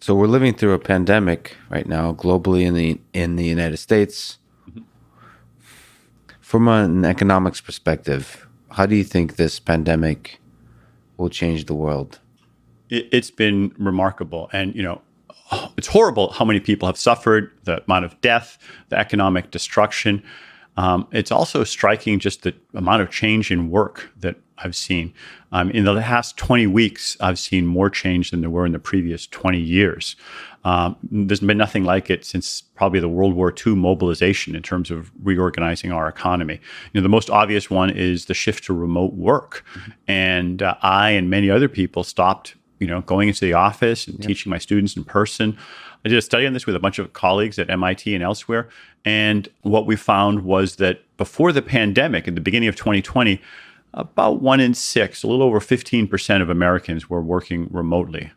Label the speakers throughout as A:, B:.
A: So we're living through a pandemic right now, globally in the United States. From an economics perspective, how do you think this pandemic will change the world?
B: It's been remarkable. And, it's horrible how many people have suffered, the amount of death, the economic destruction. It's also striking just the amount of change in work that I've seen. In the last 20 weeks, I've seen more change than there were in the previous 20 years. There's been nothing like it since probably the World War II mobilization in terms of reorganizing our economy. The most obvious one is the shift to remote work. And I and many other people stopped going into the office and teaching my students in person. I did a study on this with a bunch of colleagues at MIT and elsewhere. And what we found was that before the pandemic, at the beginning of 2020, about 1 in 6, a little over 15% of Americans were working remotely.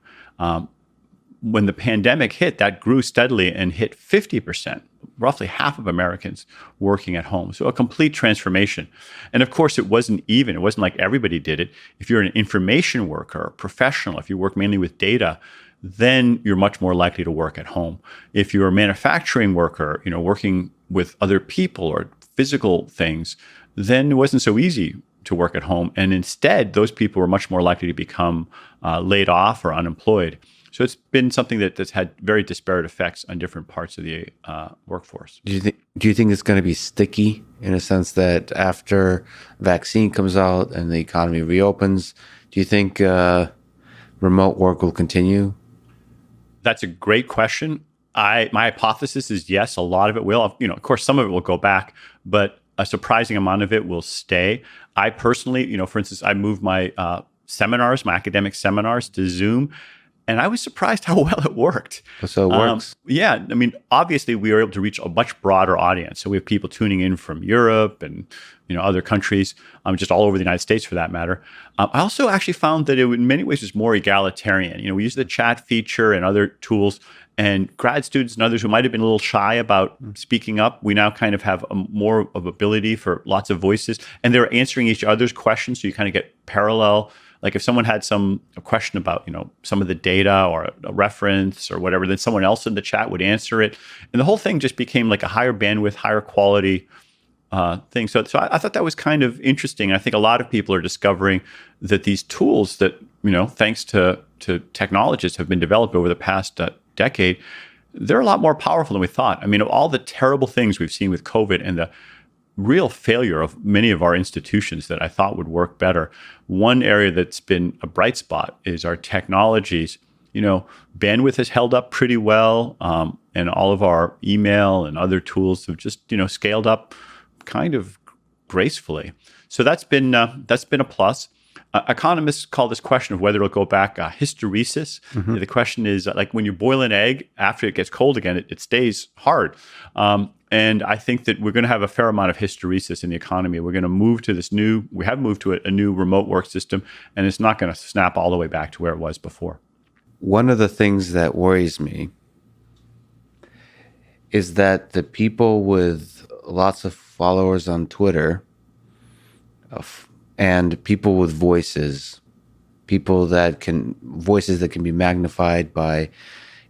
B: When the pandemic hit, that grew steadily and hit 50%, roughly half of Americans working at home. So a complete transformation. And of course, it wasn't even. It wasn't like everybody did it. If you're an information worker, a professional, if you work mainly with data, then you're much more likely to work at home. If you're a manufacturing worker, working with other people or physical things, then it wasn't so easy to work at home. And instead, those people were much more likely to become laid off or unemployed. So it's been something that's had very disparate effects on different parts of the workforce.
A: Do you think it's going to be sticky in a sense that after vaccine comes out and the economy reopens, do you think remote work will continue?
B: That's a great question. My hypothesis is yes, a lot of it will. Of course, some of it will go back, but a surprising amount of it will stay. I personally, for instance, I moved my seminars, my academic seminars to Zoom. And I was surprised how well it worked.
A: So it works.
B: Yeah. Obviously, we were able to reach a much broader audience. So we have people tuning in from Europe and other countries, just all over the United States for that matter. I also actually found that it in many ways was more egalitarian. We use the chat feature and other tools. And grad students and others who might have been a little shy about speaking up, we now kind of have more of ability for lots of voices. And they're answering each other's questions. So you kind of get parallel. Like if someone had a question about, some of the data or a reference or whatever, then someone else in the chat would answer it. And the whole thing just became like a higher bandwidth, higher quality thing. So I thought that was kind of interesting. I think a lot of people are discovering that these tools that, thanks to technologists have been developed over the past decade, they're a lot more powerful than we thought. All the terrible things we've seen with COVID and the real failure of many of our institutions that I thought would work better. One area that's been a bright spot is our technologies. Bandwidth has held up pretty well, and all of our email and other tools have just, scaled up kind of gracefully. So that's been a plus. Economists call this question of whether it'll go back hysteresis. The question is like when you boil an egg, after it gets cold again, it stays hard. And I think that we're going to have a fair amount of hysteresis in the economy. We're going to move to we have moved to a new remote work system, and it's not going to snap all the way back to where it was before.
A: One of the things that worries me is that the people with lots of followers on Twitter and people with voices that can be magnified by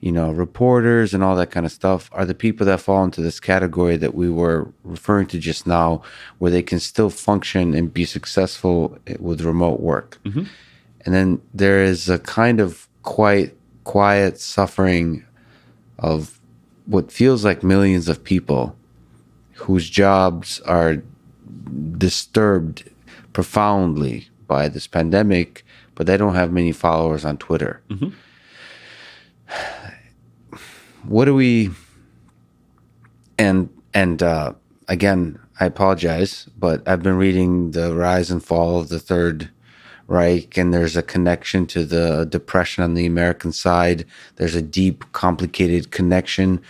A: reporters and all that kind of stuff are the people that fall into this category that we were referring to just now, where they can still function and be successful with remote work. And then there is a kind of quiet suffering of what feels like millions of people whose jobs are disturbed profoundly by this pandemic, but they don't have many followers on Twitter. What do we, and again, I apologize, but I've been reading The Rise and Fall of the Third Reich, and there's a connection to the depression on the American side. There's a deep, complicated connection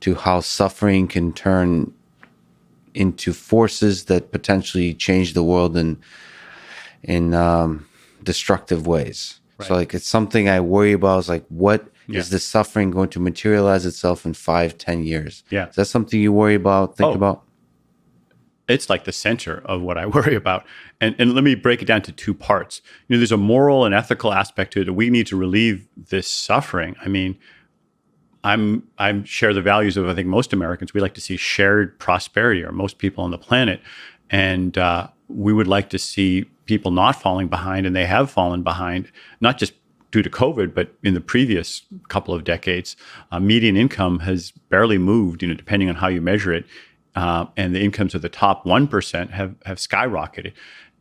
A: to how suffering can turn into forces that potentially change the world in destructive ways. Right. So it's something I worry about. Is what is this suffering going to materialize itself in 5-10 years?
B: Yeah.
A: Is that something you worry about, think about?
B: It's like the center of what I worry about. And let me break it down to two parts. There's a moral and ethical aspect to it. We need to relieve this suffering. I share the values of, I think, most Americans. We like to see shared prosperity, or most people on the planet, and we would like to see people not falling behind, and they have fallen behind, not just due to COVID, but in the previous couple of decades. Median income has barely moved, depending on how you measure it, and the incomes of the top 1% have skyrocketed,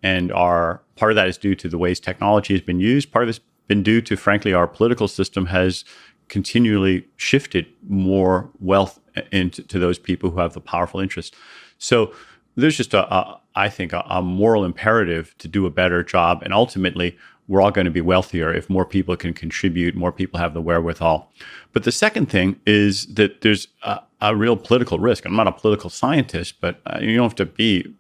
B: and part of that is due to the ways technology has been used. Part of it's been due to, frankly, our political system has continually shifted more wealth into those people who have the powerful interest. So there's just I think a moral imperative to do a better job, and ultimately we're all going to be wealthier if more people can contribute, more people have the wherewithal. But the second thing is that there's a real political risk. I'm not a political scientist, but you don't have to be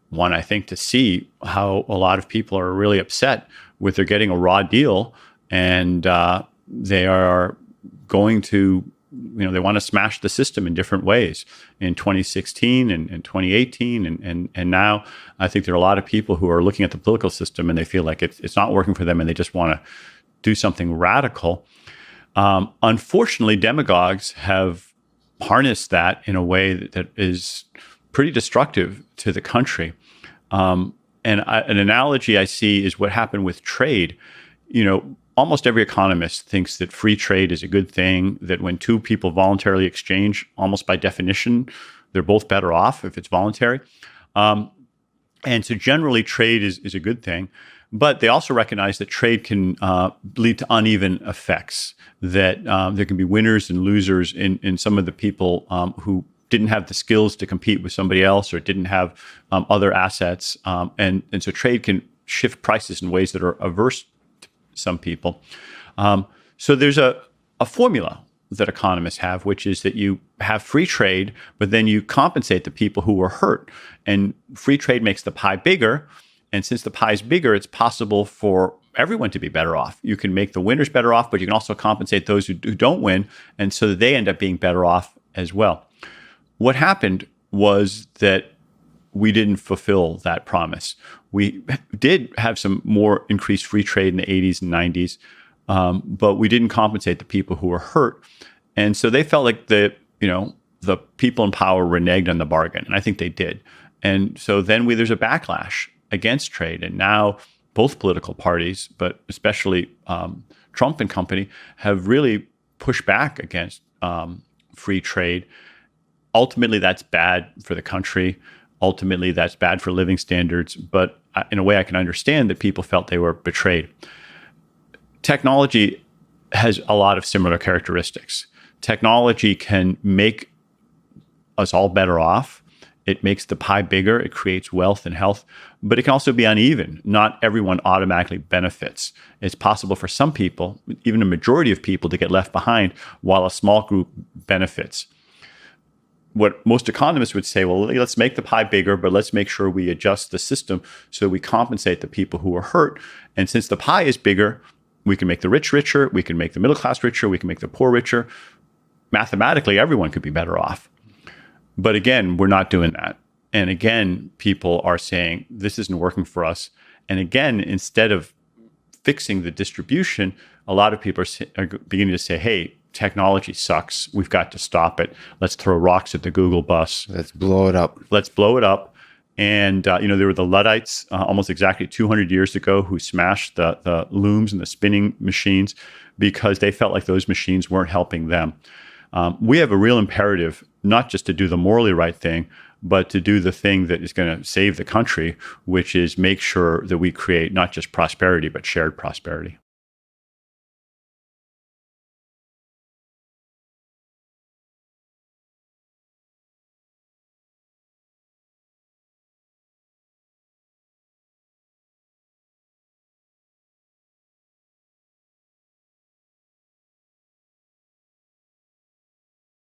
B: one, I think, to see how a lot of people are really upset with they're getting a raw deal, and they are going to, they want to smash the system in different ways in 2016 and 2018. And now I think there are a lot of people who are looking at the political system and they feel like it's not working for them, and they just want to do something radical. Unfortunately, demagogues have harnessed that in a way that is pretty destructive to the country. And an analogy I see is what happened with trade. Almost every economist thinks that free trade is a good thing, that when two people voluntarily exchange, almost by definition, they're both better off if it's voluntary. And so generally trade is a good thing, but they also recognize that trade can lead to uneven effects, that there can be winners and losers in some of the people who didn't have the skills to compete with somebody else, or didn't have other assets. And so trade can shift prices in ways that are averse to some people. So there's a formula that economists have, which is that you have free trade, but then you compensate the people who were hurt. And free trade makes the pie bigger. And since the pie is bigger, it's possible for everyone to be better off. You can make the winners better off, but you can also compensate those who don't win. And so they end up being better off as well. What happened was that we didn't fulfill that promise. We did have some more increased free trade in the 80s and 90s, but we didn't compensate the people who were hurt. And so they felt like the people in power reneged on the bargain. And I think they did. And so then there's a backlash against trade. And now both political parties, but especially Trump and company, have really pushed back against free trade. Ultimately, that's bad for the country. Ultimately, that's bad for living standards. But in a way, I can understand that people felt they were betrayed. Technology has a lot of similar characteristics. Technology can make us all better off. It makes the pie bigger. It creates wealth and health, but it can also be uneven. Not everyone automatically benefits. It's possible for some people, even a majority of people, to get left behind while a small group benefits. What most economists would say, well, let's make the pie bigger, but let's make sure we adjust the system so we compensate the people who are hurt. And since the pie is bigger, we can make the rich richer, we can make the middle class richer, we can make the poor richer. Mathematically, everyone could be better off. But again, we're not doing that. And again, people are saying, this isn't working for us. And again, instead of fixing the distribution, a lot of people are beginning to say, hey, technology sucks. We've got to stop it. Let's throw rocks at the Google bus.
A: Let's blow it up.
B: Let's blow it up. And, there were the Luddites almost exactly 200 years ago who smashed the looms and the spinning machines because they felt like those machines weren't helping them. We have a real imperative, not just to do the morally right thing, but to do the thing that is going to save the country, which is make sure that we create not just prosperity, but shared prosperity.